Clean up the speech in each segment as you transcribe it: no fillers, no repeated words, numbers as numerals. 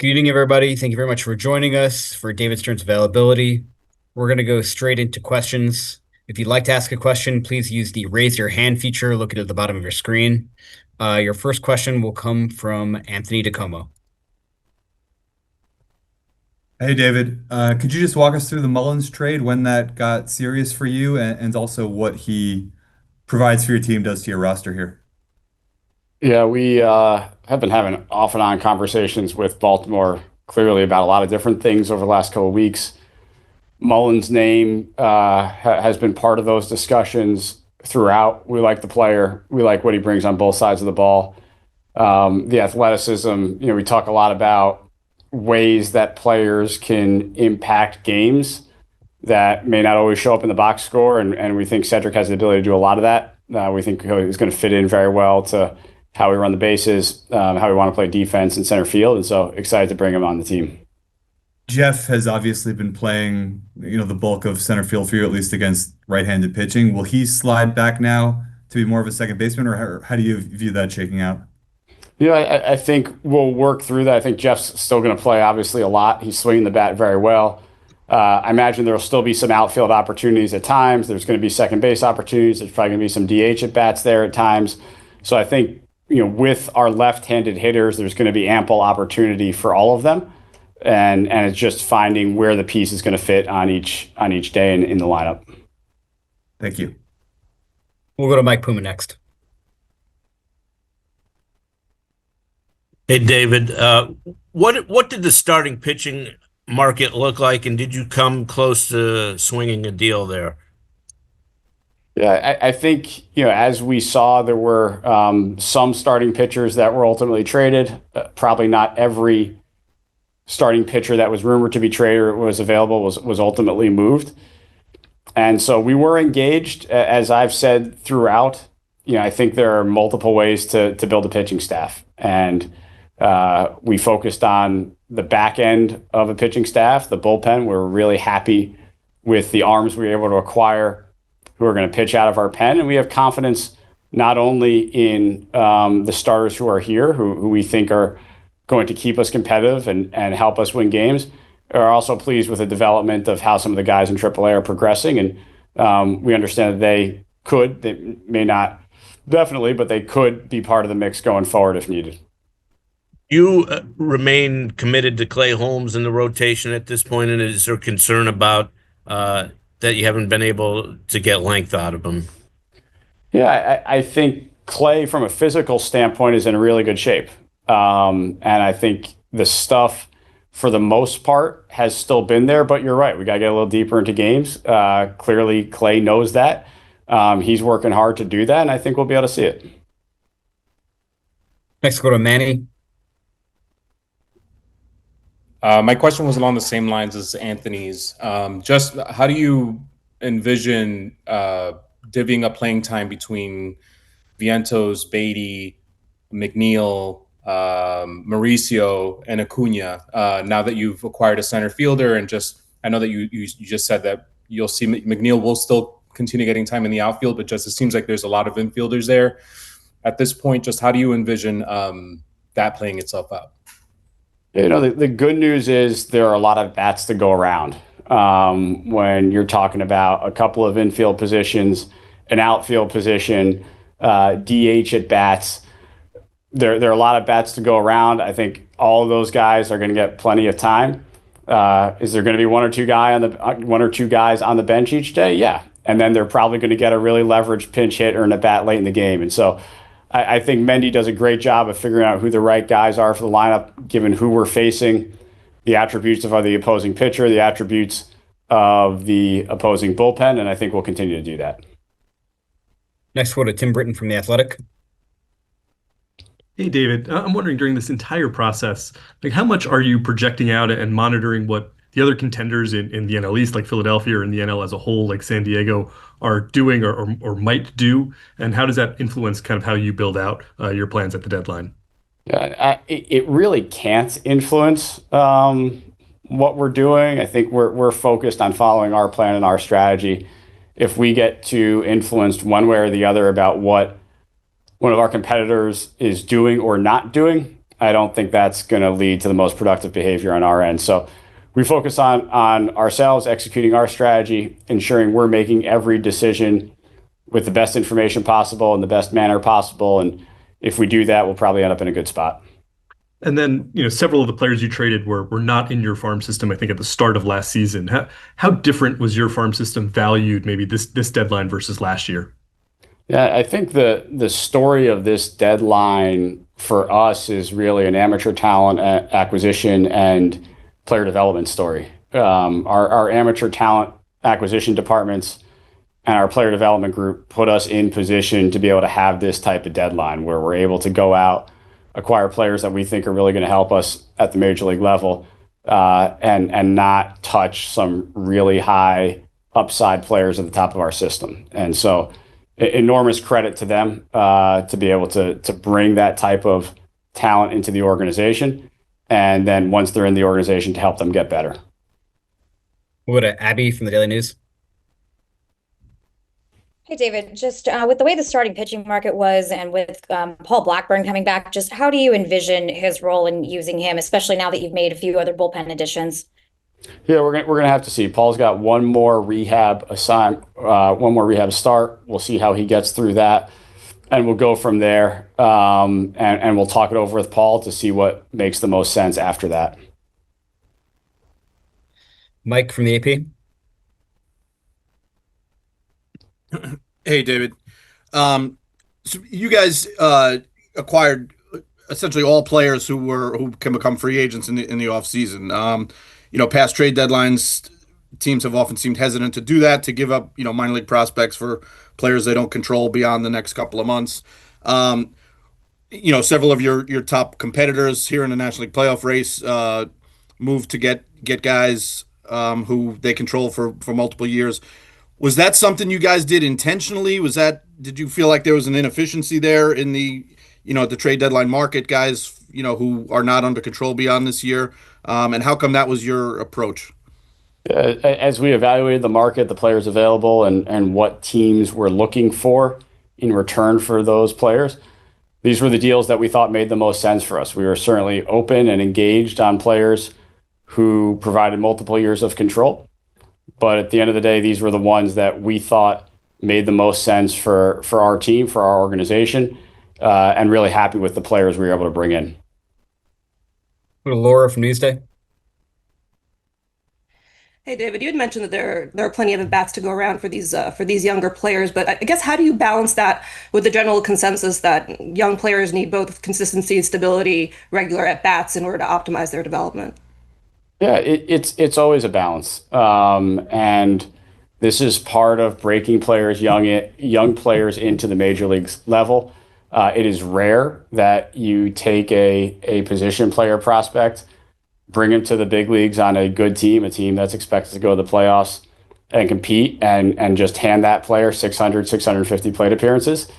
Good evening, everybody. Thank you very much for joining us for David Stearns availability. We're going to go straight into questions. If you'd like to ask a question, please use the raise your hand feature located at the bottom of your screen. Your first question will come from Anthony DeComo. Hey David, could you just walk us through the Mullins trade, when that got serious for you, and also what he provides for your team, does to your roster here? Yeah, we have been having off and on conversations with Baltimore clearly about a lot of different things over the last couple of weeks. Mullins' name has been part of those discussions throughout. We like the player. We like what he brings on both sides of the ball. The athleticism, we talk a lot about ways that players can impact games that may not always show up in the box score, and we think Cedric has the ability to do a lot of that. We think he's going to fit in very well to how we run the bases, how we want to play defense and center field, and so excited to bring him on the team. Jeff has obviously been playing, the bulk of center field for you, at least against right-handed pitching. Will he slide back now to be more of a second baseman, or how do you view that shaking out? I think we'll work through that. I think Jeff's still going to play, obviously, a lot. He's swinging the bat very well. I imagine there will still be some outfield opportunities at times. There's going to be second base opportunities. There's probably going to be some DH at bats there at times. So I think, with our left-handed hitters, there's going to be ample opportunity for all of them. And it's just finding where the piece is going to fit on each day in the lineup. Thank you. We'll go to Mike Puma next. Hey, David, what did the starting pitching market look like, and did you come close to swinging a deal there? Yeah, I think, as we saw, there were some starting pitchers that were ultimately traded. Probably not every starting pitcher that was rumored to be traded or was available was ultimately moved. And so we were engaged, as I've said throughout. I think there are multiple ways to build a pitching staff. And we focused on the back end of a pitching staff, the bullpen. We're really happy with the arms we were able to acquire who are going to pitch out of our pen. And we have confidence not only in the starters who are here, who we think are going to keep us competitive and help us win games, are also pleased with the development of how some of the guys in AAA are progressing. And we understand that they may not definitely, but they could be part of the mix going forward if needed. You remain committed to Clay Holmes in the rotation at this point, and is there concern about that you haven't been able to get length out of him? Yeah, I think Clay, from a physical standpoint, is in really good shape. And I think the stuff, for the most part, has still been there. But you're right, we got to get a little deeper into games. Clearly, Clay knows that. He's working hard to do that, and I think we'll be able to see it. Next, go to Manny. My question was along the same lines as Anthony's. Just how do you envision divvying up playing time between Vientos, Beatty, McNeil, Mauricio, and Acuna, now that you've acquired a center fielder? And I know that you just said that you'll see McNeil will still continue getting time in the outfield, but just it seems like there's a lot of infielders there at this point. Just how do you envision that playing itself out? The good news is there are a lot of bats to go around. When you're talking about a couple of infield positions, an outfield position, DH at bats, there are a lot of bats to go around. I think all of those guys are going to get plenty of time. Is there going to be one or two guys on the bench each day? Yeah, and then they're probably going to get a really leveraged pinch hit or an at bat late in the game, and so I think Mendy does a great job of figuring out who the right guys are for the lineup, given who we're facing, the attributes of the opposing pitcher, the attributes of the opposing bullpen, and I think we'll continue to do that. Next, go to Tim Britton from The Athletic. Hey, David, I'm wondering, during this entire process, how much are you projecting out and monitoring what the other contenders in the NL East, like Philadelphia, or in the NL as a whole, like San Diego, are doing or might do? And how does that influence kind of how you build out your plans at the deadline? Yeah, it really can't influence what we're doing. I think we're focused on following our plan and our strategy. If we get too influenced one way or the other about what one of our competitors is doing or not doing, I don't think that's going to lead to the most productive behavior on our end. So we focus on ourselves, executing our strategy, ensuring we're making every decision with the best information possible in the best manner possible. And if we do that, we'll probably end up in a good spot. And then, several of the players you traded were not in your farm system, I think, at the start of last season. How different was your farm system valued maybe this deadline versus last year? Yeah, I think the story of this deadline for us is really an amateur talent acquisition and player development story. Our amateur talent acquisition departments and our player development group put us in position to be able to have this type of deadline where we're able to go out, acquire players that we think are really going to help us at the major league level, and not touch some really high upside players at the top of our system. And so enormous credit to them to be able to bring that type of talent into the organization. And then once they're in the organization, to help them get better. We'll go to Abby from the Daily News. Hey, David, just with the way the starting pitching market was and with Paul Blackburn coming back, just how do you envision his role in using him, especially now that you've made a few other bullpen additions? Yeah, we're gonna have to see. Paul's got one more rehab start. We'll see how he gets through that, and we'll go from there. And we'll talk it over with Paul to see what makes the most sense after that. Mike from the AP. Hey, David. So you guys acquired essentially all players who can become free agents in the off season. Past trade deadlines, teams have often seemed hesitant to do that, to give up minor league prospects for players they don't control beyond the next couple of months. Several of your top competitors here in the National League playoff race moved to get guys who they control for multiple years. Was that something you guys did intentionally? Did you feel like there was an inefficiency there in the trade deadline market, guys, who are not under control beyond this year? And how come that was your approach? As we evaluated the market, the players available, and what teams were looking for in return for those players, these were the deals that we thought made the most sense for us. We were certainly open and engaged on players who provided multiple years of control. But at the end of the day, these were the ones that we thought made the most sense for our team, for our organization, and really happy with the players we were able to bring in. Go to Laura from Newsday. Hey, David, you had mentioned that there are plenty of at-bats to go around for these younger players, but I guess how do you balance that with the general consensus that young players need both consistency, stability, regular at-bats in order to optimize their development? Yeah, it's always a balance, and this is part of breaking young players into the major leagues level. It is rare that you take a position player prospect, bring him to the big leagues on a good team, a team that's expected to go to the playoffs and compete, and just hand that player 600, 650 plate appearances.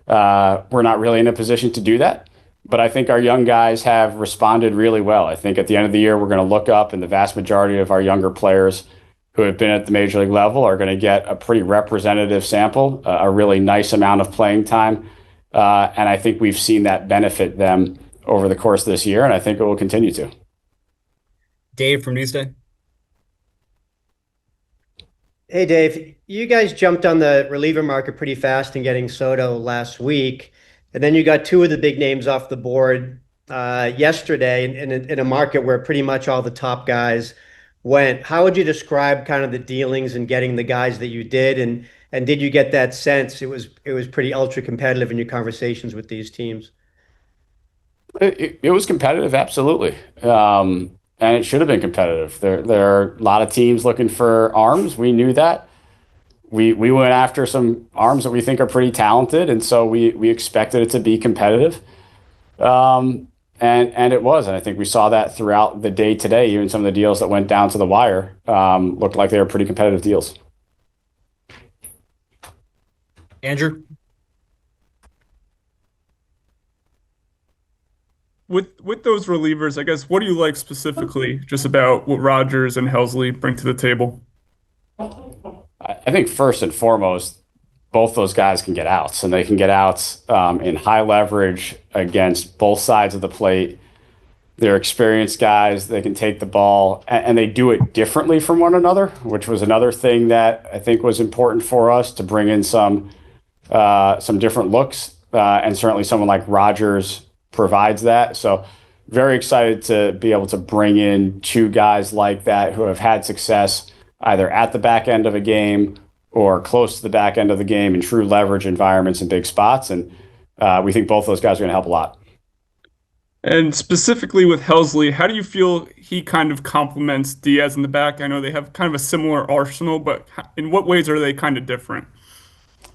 We're not really in a position to do that. But I think our young guys have responded really well. I think at the end of the year, we're going to look up, and the vast majority of our younger players who have been at the major league level are going to get a pretty representative sample, a really nice amount of playing time. And I think we've seen that benefit them over the course of this year, and I think it will continue to. Dave from Newsday. Hey, Dave, you guys jumped on the reliever market pretty fast in getting Soto last week. And then you got two of the big names off the board yesterday in a market where pretty much all the top guys went. How would you describe kind of the dealings and getting the guys that you did? And did you get that sense it was pretty ultra competitive in your conversations with these teams? It was competitive, absolutely. And it should have been competitive. There are a lot of teams looking for arms. We knew that. We went after some arms that we think are pretty talented, and so we expected it to be competitive. And it was. And I think we saw that throughout the day today. Even some of the deals that went down to the wire looked like they were pretty competitive deals. Andrew? With those relievers, I guess, what do you like specifically just about what Rogers and Helsley bring to the table? I think first and foremost, both those guys can get outs, and they can get outs in high leverage against both sides of the plate They're experienced guys. They can take the ball, and they do it differently from one another, which was another thing that I think was important for us to bring in some different looks, and certainly someone like Rogers provides that. So very excited to be able to bring in two guys like that who have had success either at the back end of a game or close to the back end of the game in true leverage environments and big spots. And we think both those guys are going to help a lot. And specifically with Helsley, how do you feel he kind of complements Diaz in the back? I know they have kind of a similar arsenal, but in what ways are they kind of different?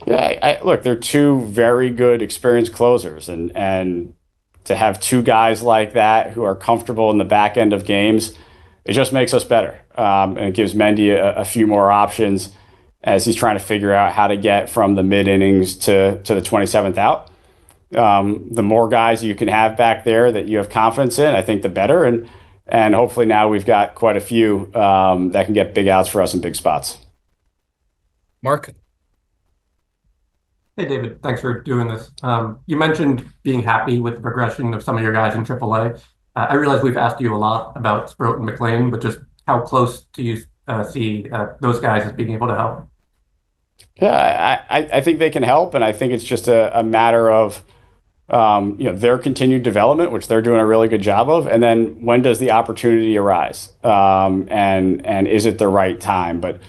Yeah, look, they're two very good, experienced closers, and to have two guys like that who are comfortable in the back end of games, it just makes us better. And it gives Mendy a few more options as he's trying to figure out how to get from the mid innings to the 27th out. The more guys you can have back there that you have confidence in, I think the better. And hopefully now we've got quite a few that can get big outs for us in big spots. Mark? Hey, David, thanks for doing this. You mentioned being happy with the progression of some of your guys in AAA. I realize we've asked you a lot about Sproat and McLean, but just how close do you see those guys as being able to help? Yeah, I think they can help, and I think it's just a matter of their continued development, which they're doing a really good job of, and then when does the opportunity arise, and is it the right time? But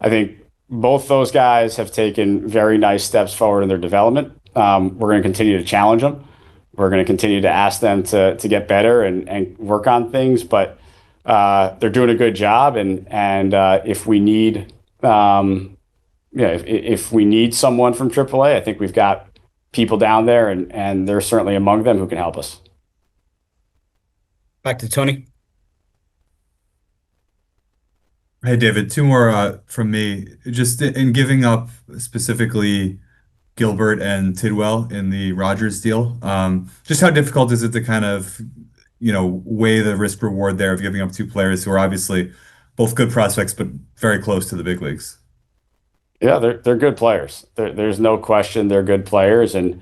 I think both those guys have taken very nice steps forward in their development. We're going to continue to challenge them. We're going to continue to ask them to get better and work on things, but they're doing a good job, and if we need if we need someone from AAA, I think we've got people down there, and they're certainly among them who can help us. Back to Tony. Hey, David, two more from me. Just in giving up specifically Gilbert and Tidwell in the Rogers deal, just how difficult is it to kind of, weigh the risk reward there of giving up two players who are obviously both good prospects, but very close to the big leagues? Yeah, they're good players. There's no question they're good players, and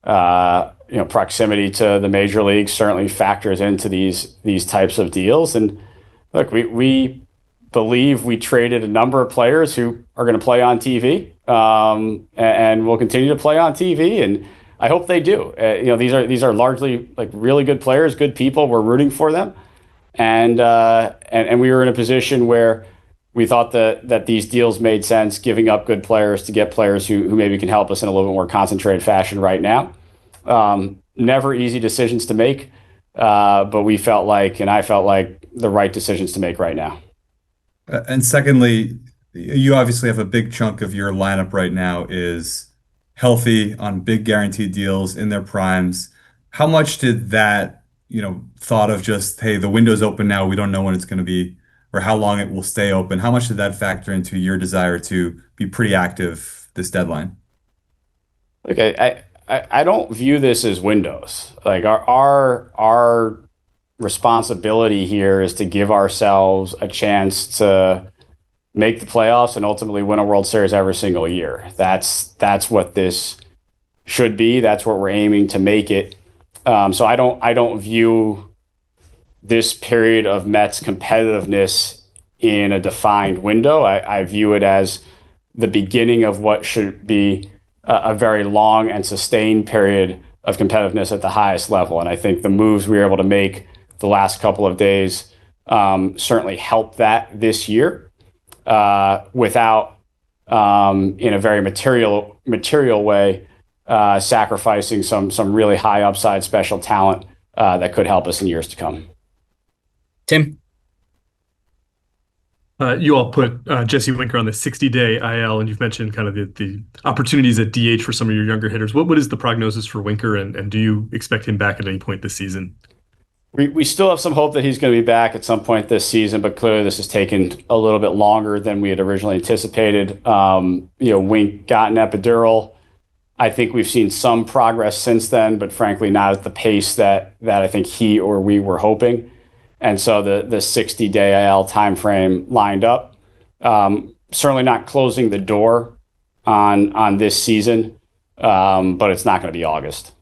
proximity to the major leagues certainly factors into these types of deals. And look, we believe we traded a number of players who are going to play on TV, and will continue to play on TV, and I hope they do. These are largely like really good players, good people. We're rooting for them, and we were in a position where we thought that these deals made sense, giving up good players to get players who maybe can help us in a little bit more concentrated fashion right now. Never easy decisions to make, but I felt like the right decisions to make right now. And secondly, you obviously have a big chunk of your lineup right now is healthy on big guaranteed deals in their primes. How much did that, thought of just, hey, the window's open now, we don't know when it's going to be or how long it will stay open, how much did that factor into your desire to be pretty active this deadline? Okay, I don't view this as windows. Like our responsibility here is to give ourselves a chance to make the playoffs and ultimately win a World Series every single year. That's what this should be. That's what we're aiming to make it. So I don't view this period of Mets competitiveness in a defined window. I view it as the beginning of what should be a very long and sustained period of competitiveness at the highest level. And I think the moves we were able to make the last couple of days certainly helped that this year, without in a very material way sacrificing some really high upside special talent that could help us in years to come. Tim? You all put Jesse Winker on the 60-day IL, and you've mentioned kind of the opportunities at DH for some of your younger hitters. What is the prognosis for Winker, and do you expect him back at any point this season? We still have some hope that he's going to be back at some point this season, but clearly this has taken a little bit longer than we had originally anticipated. Wink got an epidural. I think we've seen some progress since then, but frankly not at the pace that I think he or we were hoping. And so the 60-day IL timeframe lined up. Certainly not closing the door on this season, but it's not going to be August.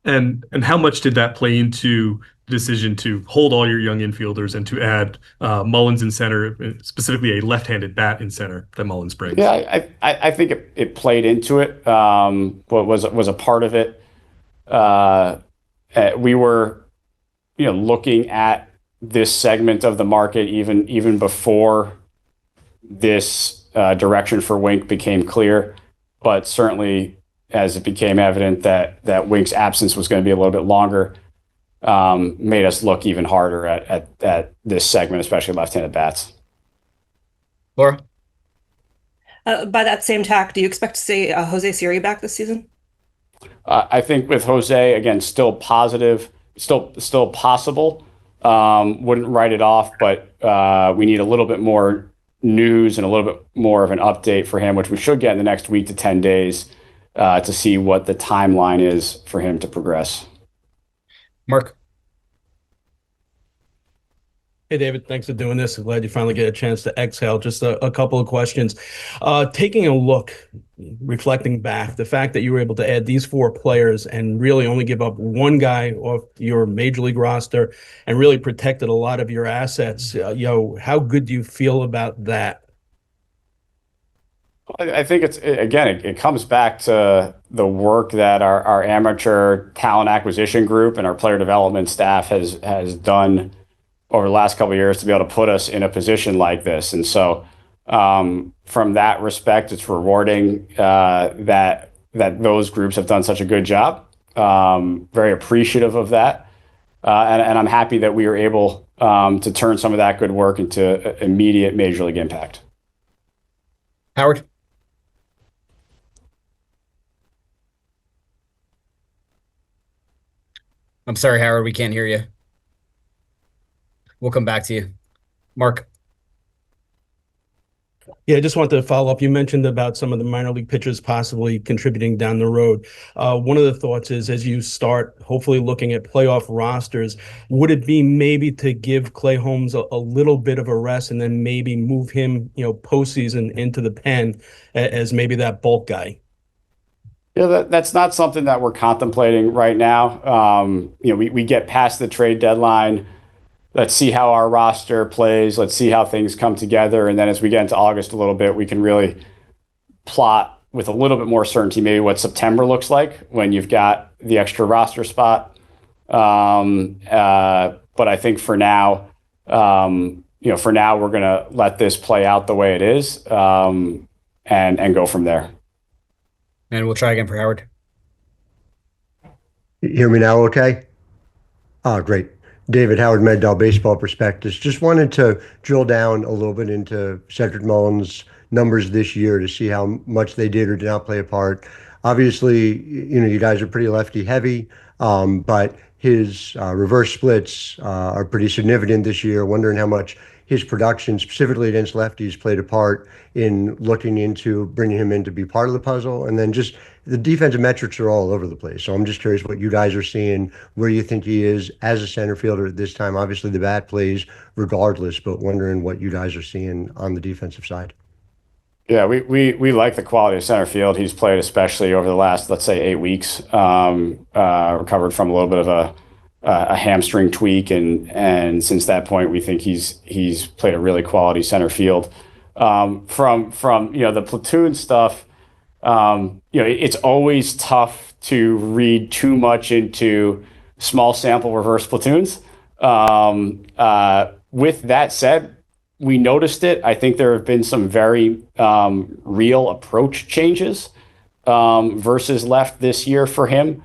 And how much did that play into decision to hold all your young infielders and to add Mullins in center, specifically a left-handed bat in center that Mullins brings? Yeah, I think it played into it. What was a part of it. We were, looking at this segment of the market even before this direction for Wink became clear, but certainly as it became evident that Wink's absence was going to be a little bit longer, made us look even harder at this segment, especially left-handed bats. Laura? By that same tack, do you expect to see Jose Siri back this season? I think with Jose, again, still positive, still possible. Wouldn't write it off, but we need a little bit more news and a little bit more of an update for him, which we should get in the next week to 10 days to see what the timeline is for him to progress. Mark? Hey, David, thanks for doing this. I'm glad you finally get a chance to exhale. Just a couple of questions. Taking a look, reflecting back, the fact that you were able to add these 4 players and really only give up one guy off your major league roster and really protected a lot of your assets, how good do you feel about that? I think it comes back to the work that our amateur talent acquisition group and our player development staff has done over the last couple of years to be able to put us in a position like this. And so from that respect, it's rewarding that those groups have done such a good job. Very appreciative of that. And I'm happy that we were able to turn some of that good work into immediate major league impact. Howard? I'm sorry, Howard, we can't hear you. We'll come back to you. Mark? Yeah, I just wanted to follow up. You mentioned about some of the minor league pitchers possibly contributing down the road. One of the thoughts is, as you start hopefully looking at playoff rosters, would it be maybe to give Clay Holmes a little bit of a rest and then maybe move him, postseason into the pen as maybe that bulk guy? Yeah, that's not something that we're contemplating right now. We get past the trade deadline. Let's see how our roster plays. Let's see how things come together. And then as we get into August a little bit, we can really plot with a little bit more certainty maybe what September looks like when you've got the extra roster spot. But I think for now, we're going to let this play out the way it is and go from there. And we'll try again for Howard. You hear me now okay? Great. David, Howard, MedDal Baseball Prospectus. Just wanted to drill down a little bit into Cedric Mullins' numbers this year to see how much they did or did not play a part. Obviously, you guys are pretty lefty heavy, but his reverse splits are pretty significant this year. Wondering how much his production, specifically against lefties, played a part in looking into bringing him in to be part of the puzzle. And then just the defensive metrics are all over the place. So I'm just curious what you guys are seeing, where you think he is as a center fielder at this time. Obviously, the bat plays regardless, but wondering what you guys are seeing on the defensive side. Yeah, we like the quality of center field. He's played, especially over the last, let's say, 8 weeks, recovered from a little bit of a hamstring tweak, and since that point, we think he's played a really quality center field. From the platoon stuff, it's always tough to read too much into small sample reverse platoons. With that said, we noticed it. I think there have been some very real approach changes versus left this year for him.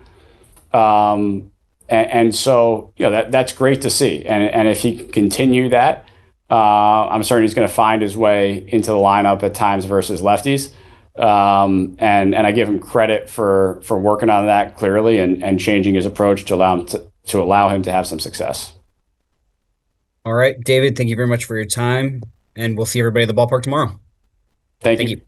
And so, that's great to see. And if he can continue that, I'm certain he's going to find his way into the lineup at times versus lefties. And I give him credit for working on that clearly and changing his approach to allow him to have some success. All right, David, thank you very much for your time, and we'll see everybody at the ballpark tomorrow. Thank you.